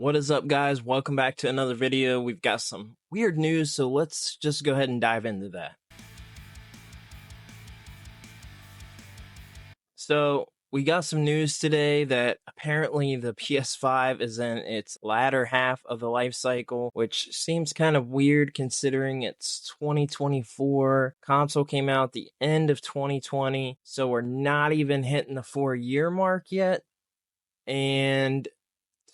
What is up, guys? Welcome back to another video. We've got some weird news, so let's just go ahead and dive into that. So we got some news today that apparently the PS5 is in its latter half of the life cycle, which seems kind of weird considering it's 2024. Console came out at the end of 2020, so we're not even hitting the 4-year mark yet. And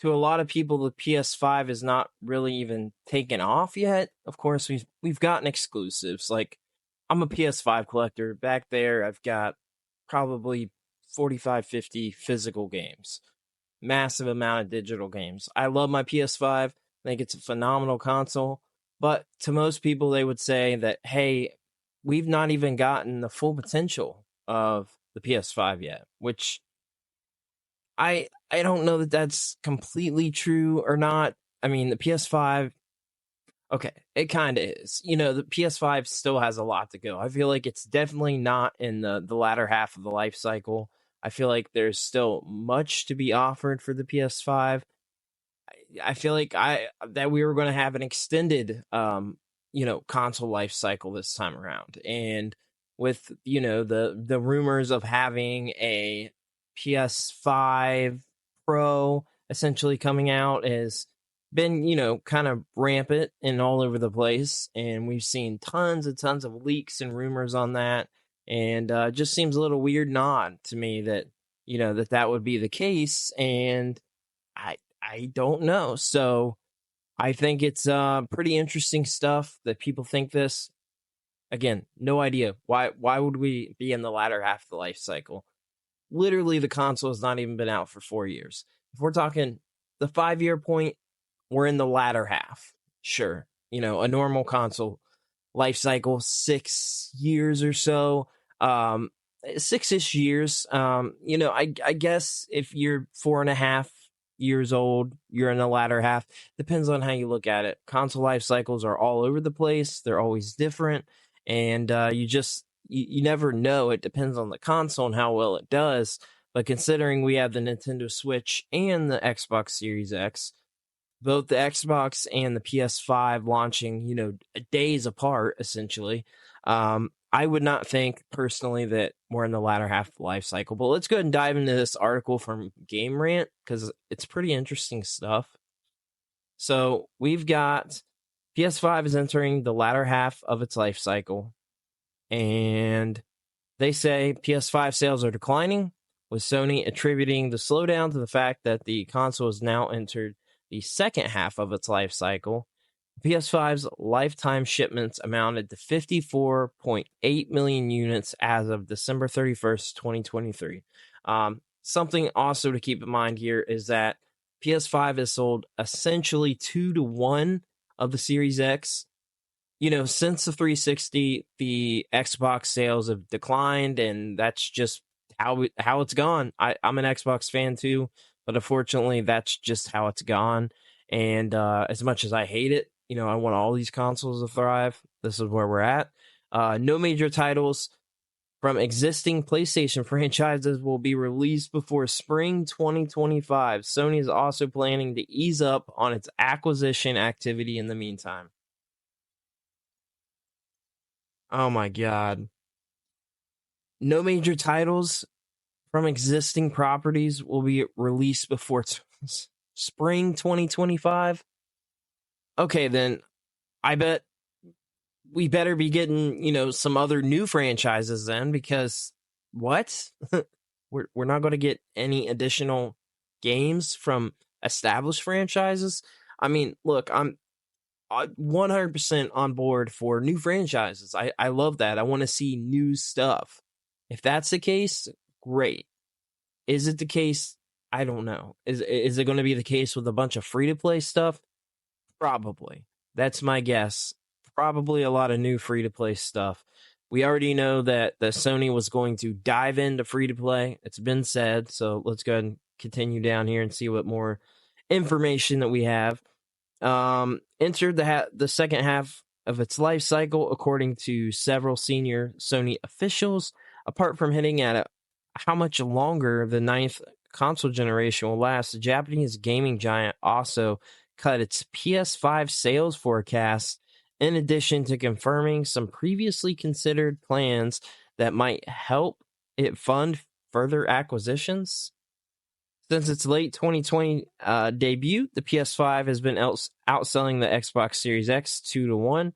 to a lot of people, the PS5 is not really even taken off yet. Of course, we've gotten exclusives. Like, I'm a PS5 collector. Back there, I've got probably 45, 50 physical games. Massive amount of digital games. I love my PS5. I think it's a phenomenal console. But to most people, they would say that, hey, we've not even gotten the full potential of the PS5 yet, which I don't know that that's completely true or not. I mean, the PS5, okay, it kind of is. You know, the PS5 still has a lot to go. I feel like it's definitely not in the latter half of the life cycle. I feel like there's still much to be offered for the PS5. I feel like that we were going to have an extended console life cycle this time around. And with, the rumors of having a PS5 Pro essentially coming out has been, kind of rampant and all over the place. And we've seen tons and tons of leaks and rumors on that. And it just seems a little weird and odd to me that, that would be the case. And I don't know. So I think it's pretty interesting stuff that people think this. Again, no idea. Why would we be in the latter half of the life cycle? Literally, the console has not even been out for 4 years. If we're talking the 5-year point, we're in the latter half. Sure. A normal console life cycle, 6 years or so. 6-ish years. I guess if you're 4.5 years old, you're in the latter half. Depends on how you look at it. Console life cycles are all over the place. They're always different. And you never know. It depends on the console and how well it does. But considering we have the Nintendo Switch and the Xbox Series X, both the Xbox and the PS5 launching, days apart, essentially, I would not think personally that we're in the latter half of the life cycle. But let's go ahead and dive into this article from Game Rant because it's pretty interesting stuff. So we've got PS5 is entering the latter half of its life cycle. And they say PS5 sales are declining, with Sony attributing the slowdown to the fact that the console has now entered the second half of its life cycle. PS5's lifetime shipments amounted to 54.8 million units as of December 31st, 2023. Something also to keep in mind here is that PS5 has sold essentially 2 to 1 of the Series X. Since the 360, the Xbox sales have declined, and that's just how it's gone. I'm an Xbox fan too, but unfortunately, that's just how it's gone. And as much as I hate it, I want all these consoles to thrive. This is where we're at. No major titles from existing PlayStation franchises will be released before spring 2025. Sony is also planning to ease up on its acquisition activity in the meantime. Oh my God. No major titles from existing properties will be released before spring 2025. Okay, then I bet we better be getting, some other new franchises then, because what? we're not going to get any additional games from established franchises. I mean, look, I'm 100% on board for new franchises. I love that. I want to see new stuff. If that's the case, great. Is it the case? I don't know. Is it going to be the case with a bunch of free-to-play stuff? Probably. That's my guess. Probably a lot of new free-to-play stuff. We already know that the Sony was going to dive into free-to-play. It's been said, so let's go ahead and continue down here and see what more information that we have. Entered the second half of its life cycle, according to several senior Sony officials. Apart from hitting at how much longer the ninth console generation will last, the Japanese gaming giant also cut its PS5 sales forecast, in addition to confirming some previously considered plans that might help it fund further acquisitions. Since its late 2020 debut, the PS5 has been outselling the Xbox Series X 2-1,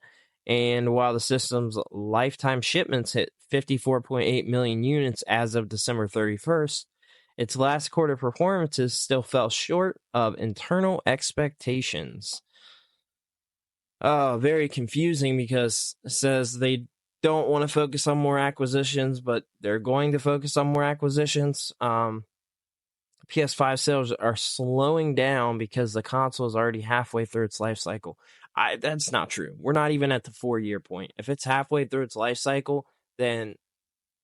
and while the system's lifetime shipments hit 54.8 million units as of December 31st, its last quarter performances still fell short of internal expectations. Very confusing, because it says they don't want to focus on more acquisitions, but they're going to focus on more acquisitions. PS5 sales are slowing down because the console is already halfway through its life cycle. That's not true. We're not even at the 4-year point. If it's halfway through its life cycle, then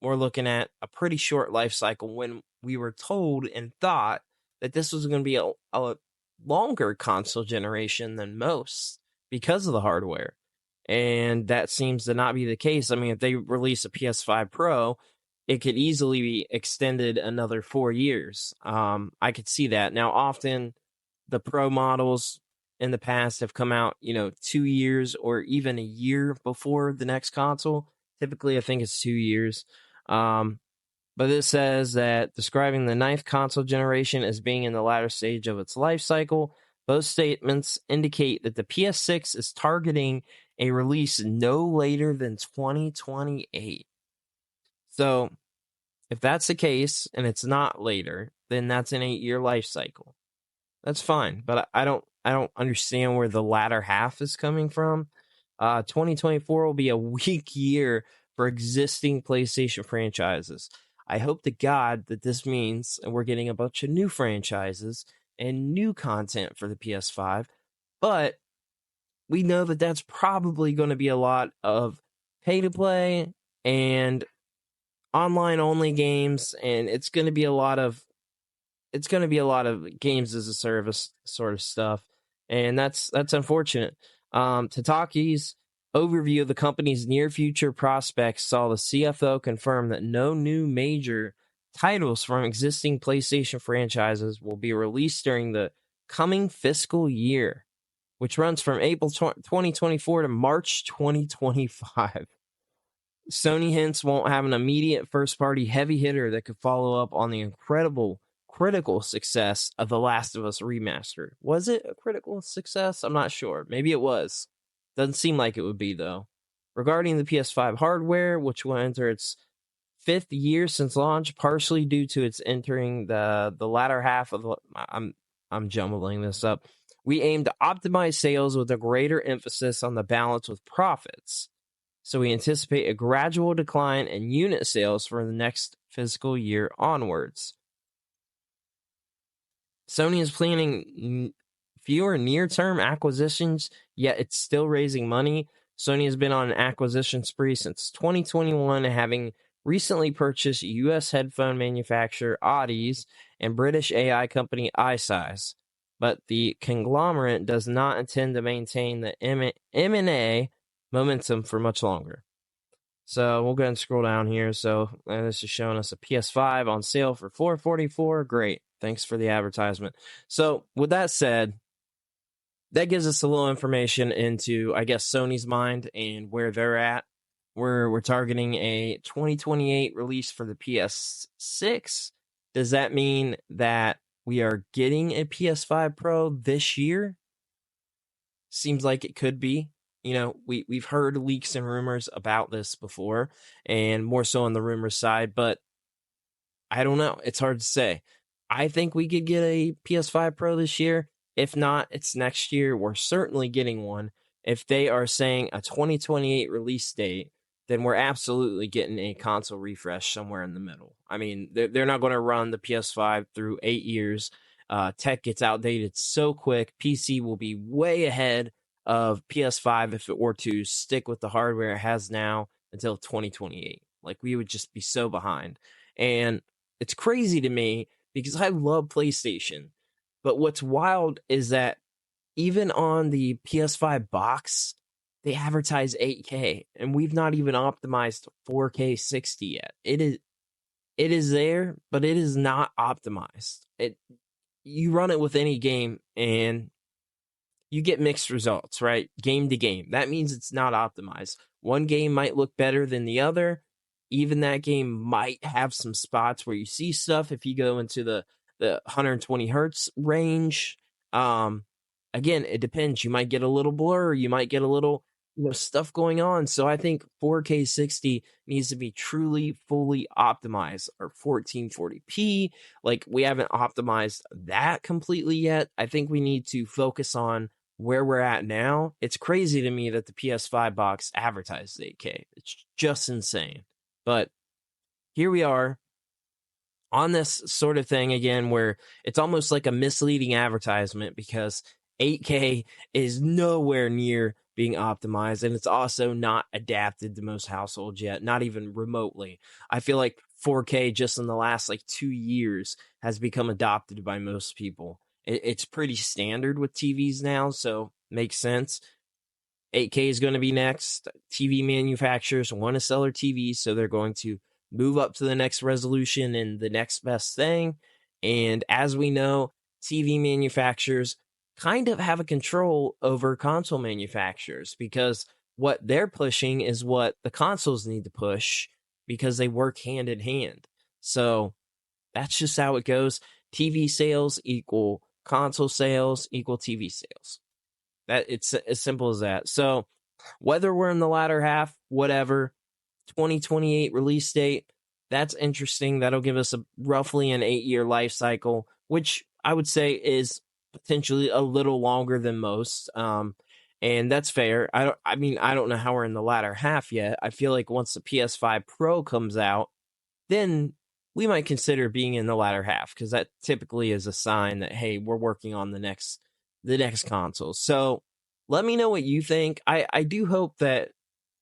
we're looking at a pretty short life cycle, when we were told and thought that this was going to be a longer console generation than most because of the hardware. And that seems to not be the case. I mean, if they release a PS5 Pro, it could easily be extended another 4 years. I could see that. Now, often the Pro models in the past have come out, 2 years or even a year before the next console. Typically, I think it's 2 years. But it says that describing the ninth console generation as being in the latter stage of its life cycle, both statements indicate that the PS6 is targeting a release no later than 2028. So, if that's the case and it's not later, then that's an 8-year life cycle. That's fine, but I don't understand where the latter half is coming from. 2024 will be a weak year for existing PlayStation franchises. I hope to God that this means we're getting a bunch of new franchises and new content for the PS5, but we know that that's probably going to be a lot of pay to play and online only games, and it's going to be a lot of games as a service sort of stuff, and that's unfortunate. Tataki's overview of the company's near future prospects saw the CFO confirm that no new major titles from existing PlayStation franchises will be released during the coming fiscal year, which runs from April 2024 to March 2025. Sony hence won't have an immediate first-party heavy hitter that could follow up on the incredible critical success of The Last of Us Remastered. Was it a critical success? I'm not sure. Maybe it was. Doesn't seem like it would be, though. Regarding the PS5 hardware, which will enter its 5th year since launch, partially due to its entering the latter half of the... I'm jumbling this up. We aim to optimize sales with a greater emphasis on the balance with profits. So we anticipate a gradual decline in unit sales for the next fiscal year onwards. Sony is planning fewer near-term acquisitions, yet it's still raising money. Sony has been on an acquisition spree since 2021, having recently purchased U.S. headphone manufacturer Audis and British AI company iSize. But the conglomerate does not intend to maintain the M&A momentum for much longer. So we'll go ahead and scroll down here. So this is showing us a PS5 on sale for $444. Great. Thanks for the advertisement. So with that said, that gives us a little information into, I guess, Sony's mind and where they're at. We're targeting a 2028 release for the PS6. Does that mean that we are getting a PS5 Pro this year? Seems like it could be. We've heard leaks and rumors about this before, and more so on the rumor side, but I don't know. It's hard to say. I think we could get a PS5 Pro this year. If not, it's next year. We're certainly getting one. If they are saying a 2028 release date, then we're absolutely getting a console refresh somewhere in the middle. I mean, they're not going to run the PS5 through 8 years. Tech gets outdated so quick. PC will be way ahead of PS5 if it were to stick with the hardware it has now until 2028. Like, we would just be so behind. And it's crazy to me because I love PlayStation. But what's wild is that even on the PS5 box, they advertise 8K, and we've not even optimized 4K 60 yet. It is there, but it is not optimized. it you run it with any game and you get mixed results, right? Game to game. That means it's not optimized. One game might look better than the other. Even that game might have some spots where you see stuff if you go into the 120 hertz range. Um, Again, it depends. You might get a little blur, you might get a little stuff going on. So I think 4K 60 needs to be truly fully optimized, or 1440p. Like, we haven't optimized that completely yet. I think we need to focus on where we're at now. It's crazy to me that the PS5 box advertises 8K. It's just insane. But here we are on this sort of thing again, where it's almost like a misleading advertisement, because 8K is nowhere near being optimized, and it's also not adapted to most households yet, not even remotely. I feel like 4K just in the last like 2 years has become adopted by most people. It's pretty standard with TVs now, so makes sense. 8K is going to be next. TV manufacturers want to sell their TVs, so they're going to move up to the next resolution and the next best thing. And as we know, TV manufacturers kind of have a control over console manufacturers, because what they're pushing is what the consoles need to push, because they work hand in hand. So that's just how it goes. TV sales equal console sales equal TV sales. That it's as simple as that. So whether we're in the latter half, whatever, 2028 release date, that's interesting. That'll give us roughly an 8-year life cycle, which I would say is potentially a little longer than most. And that's fair. I mean, I don't know how we're in the latter half yet. I feel like once the PS5 Pro comes out, then we might consider being in the latter half, because that typically is a sign that, hey, we're working on the next console. So let me know what you think. I do hope that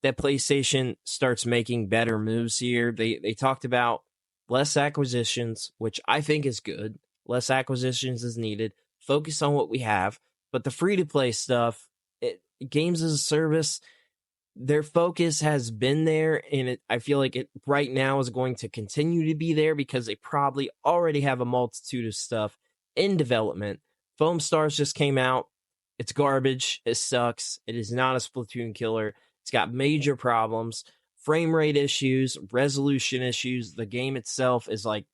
PlayStation starts making better moves here. They talked about less acquisitions, which I think is good. Less acquisitions is needed. Focus on what we have. But the free-to-play stuff, games as a service, their focus has been there, and I feel like it right now is going to continue to be there, because they probably already have a multitude of stuff in development. Foam Stars just came out. It's garbage. It sucks. It is not a Splatoon killer. It's got major problems, frame rate issues, resolution issues. The game itself is like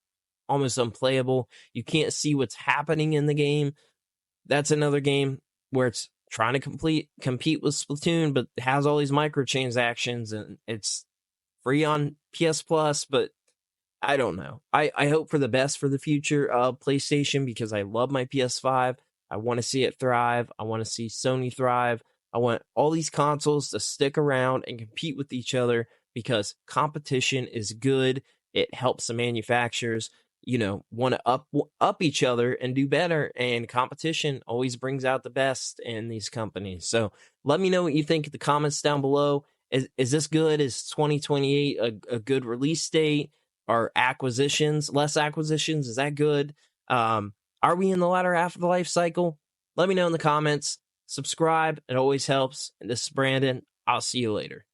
almost unplayable. You can't see what's happening in the game. That's another game where it's trying to compete with Splatoon, but has all these microtransactions, and it's free on PS Plus, but I don't know. I hope for the best for the future of PlayStation, because I love my PS5. I want to see it thrive. I want to see Sony thrive. I want all these consoles to stick around and compete with each other, because competition is good. It helps the manufacturers, want to up each other and do better. And competition always brings out the best in these companies. So let me know what you think in the comments down below. Is this good? Is 2028 a good release date? Are less acquisitions? Is that good? Are we in the latter half of the life cycle? Let me know in the comments. Subscribe. It always helps. And this is Brandon. I'll see you later.